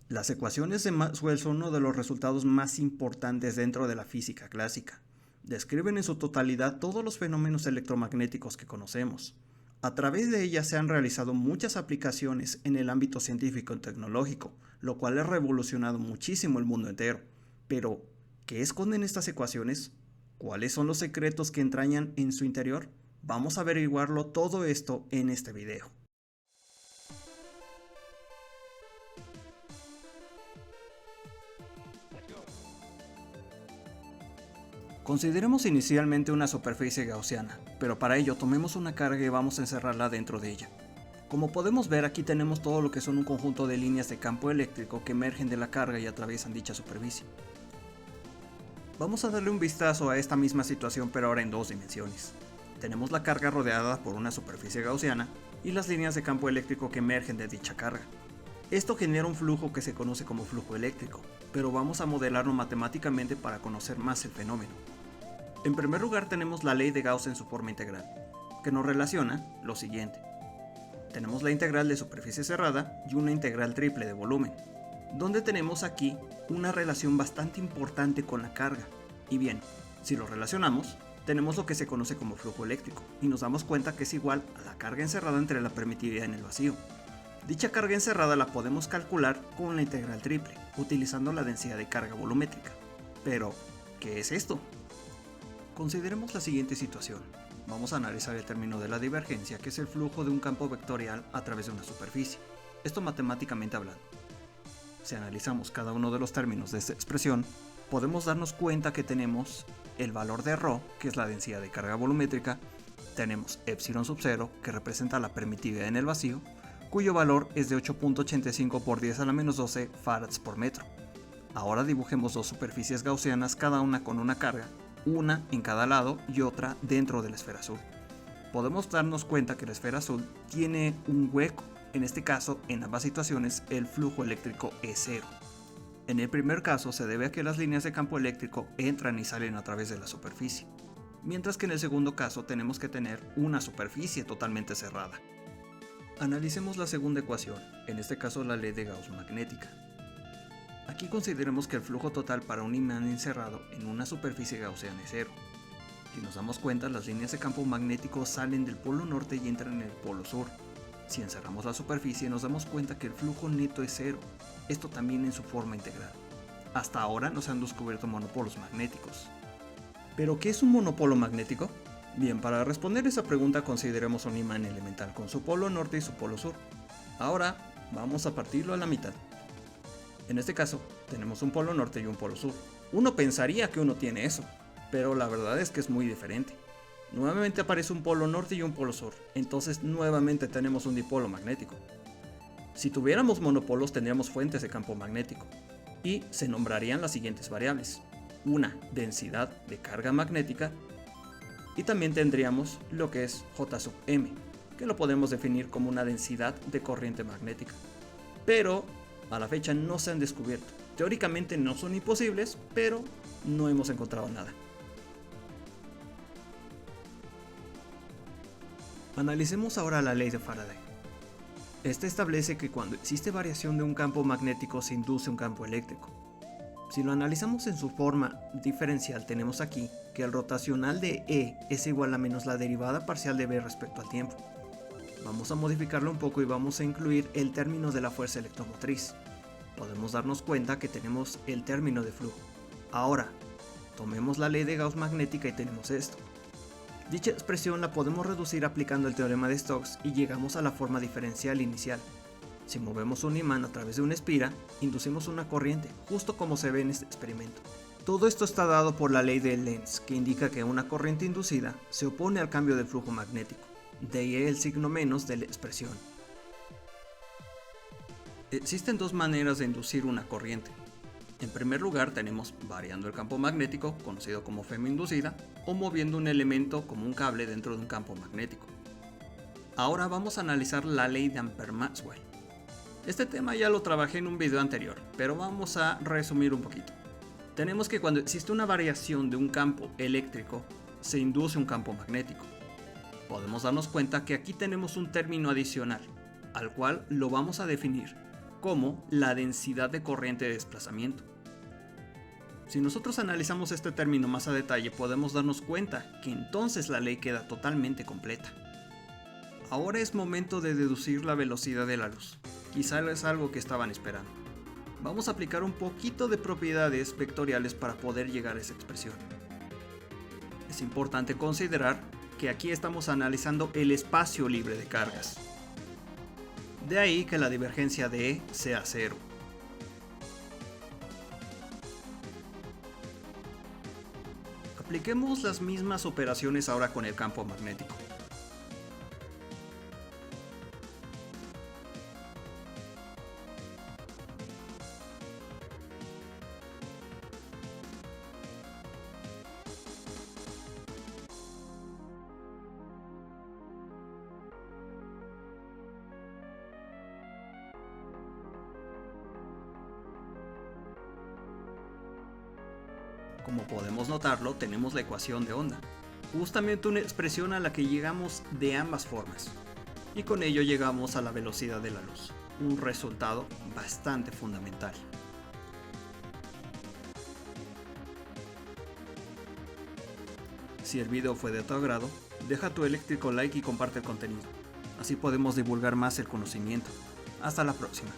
Las ecuaciones de Maxwell son uno de los resultados más importantes dentro de la física clásica. Describen en su totalidad todos los fenómenos electromagnéticos que conocemos. A través de ellas se han realizado muchas aplicaciones en el ámbito científico y tecnológico, lo cual ha revolucionado muchísimo el mundo entero. Pero, ¿qué esconden estas ecuaciones? ¿Cuáles son los secretos que entrañan en su interior? Vamos a averiguarlo todo esto en este video. Consideremos inicialmente una superficie gaussiana, pero para ello tomemos una carga y vamos a encerrarla dentro de ella. Como podemos ver, aquí tenemos todo lo que son un conjunto de líneas de campo eléctrico que emergen de la carga y atraviesan dicha superficie. Vamos a darle un vistazo a esta misma situación, pero ahora en dos dimensiones. Tenemos la carga rodeada por una superficie gaussiana y las líneas de campo eléctrico que emergen de dicha carga. Esto genera un flujo que se conoce como flujo eléctrico, pero vamos a modelarlo matemáticamente para conocer más el fenómeno. En primer lugar tenemos la ley de Gauss en su forma integral, que nos relaciona lo siguiente. Tenemos la integral de superficie cerrada y una integral triple de volumen, donde tenemos aquí una relación bastante importante con la carga. Y bien, si lo relacionamos, tenemos lo que se conoce como flujo eléctrico, y nos damos cuenta que es igual a la carga encerrada entre la permitividad en el vacío. Dicha carga encerrada la podemos calcular con la integral triple, utilizando la densidad de carga volumétrica. Pero, ¿qué es esto? Consideremos la siguiente situación. Vamos a analizar el término de la divergencia, que es el flujo de un campo vectorial a través de una superficie. Esto matemáticamente hablando. Si analizamos cada uno de los términos de esta expresión, podemos darnos cuenta que tenemos el valor de ρ, que es la densidad de carga volumétrica, tenemos epsilon sub 0, que representa la permitividad en el vacío, cuyo valor es de 8.85 por 10 a la menos 12 farads por metro. Ahora dibujemos dos superficies gaussianas, cada una con una carga, una en cada lado y otra dentro de la esfera azul. Podemos darnos cuenta que la esfera azul tiene un hueco. En este caso, en ambas situaciones, el flujo eléctrico es cero. En el primer caso se debe a que las líneas de campo eléctrico entran y salen a través de la superficie, mientras que en el segundo caso tenemos que tener una superficie totalmente cerrada. Analicemos la segunda ecuación, en este caso la ley de Gauss magnética. Aquí consideremos que el flujo total para un imán encerrado en una superficie gaussiana es cero. Si nos damos cuenta, las líneas de campo magnético salen del polo norte y entran en el polo sur. Si encerramos la superficie, nos damos cuenta que el flujo neto es cero, esto también en su forma integral. Hasta ahora no se han descubierto monopolos magnéticos. ¿Pero qué es un monopolo magnético? Bien, para responder esa pregunta consideremos un imán elemental con su polo norte y su polo sur. Ahora vamos a partirlo a la mitad. En este caso, tenemos un polo norte y un polo sur. Uno pensaría que uno tiene eso, pero la verdad es que es muy diferente. Nuevamente aparece un polo norte y un polo sur, entonces nuevamente tenemos un dipolo magnético. Si tuviéramos monopolos tendríamos fuentes de campo magnético, y se nombrarían las siguientes variables. Una, densidad de carga magnética, y también tendríamos lo que es J sub m, que lo podemos definir como una densidad de corriente magnética. Pero a la fecha no se han descubierto. Teóricamente no son imposibles, pero no hemos encontrado nada. Analicemos ahora la ley de Faraday. Esta establece que cuando existe variación de un campo magnético se induce un campo eléctrico. Si lo analizamos en su forma diferencial, tenemos aquí que el rotacional de E es igual a menos la derivada parcial de B respecto al tiempo. Vamos a modificarlo un poco y vamos a incluir el término de la fuerza electromotriz. Podemos darnos cuenta que tenemos el término de flujo. Ahora, tomemos la ley de Gauss magnética y tenemos esto. Dicha expresión la podemos reducir aplicando el teorema de Stokes y llegamos a la forma diferencial inicial. Si movemos un imán a través de una espira, inducimos una corriente, justo como se ve en este experimento. Todo esto está dado por la ley de Lenz, que indica que una corriente inducida se opone al cambio de flujo magnético. De ahí el signo menos de la expresión. Existen dos maneras de inducir una corriente. En primer lugar tenemos variando el campo magnético, conocido como femi-inducida, o moviendo un elemento como un cable dentro de un campo magnético. Ahora vamos a analizar la ley de Ampère-Maxwell. Este tema ya lo trabajé en un video anterior, pero vamos a resumir un poquito. Tenemos que cuando existe una variación de un campo eléctrico, se induce un campo magnético. Podemos darnos cuenta que aquí tenemos un término adicional, al cual lo vamos a definir como la densidad de corriente de desplazamiento. Si nosotros analizamos este término más a detalle, podemos darnos cuenta que entonces la ley queda totalmente completa. Ahora es momento de deducir la velocidad de la luz. Quizá es algo que estaban esperando. Vamos a aplicar un poquito de propiedades vectoriales para poder llegar a esa expresión. Es importante considerar que aquí estamos analizando el espacio libre de cargas. De ahí que la divergencia de E sea 0. Apliquemos las mismas operaciones ahora con el campo magnético. Como podemos notarlo, tenemos la ecuación de onda, justamente una expresión a la que llegamos de ambas formas, y con ello llegamos a la velocidad de la luz, un resultado bastante fundamental. Si el video fue de tu agrado, deja tu eléctrico like y comparte el contenido, así podemos divulgar más el conocimiento. Hasta la próxima.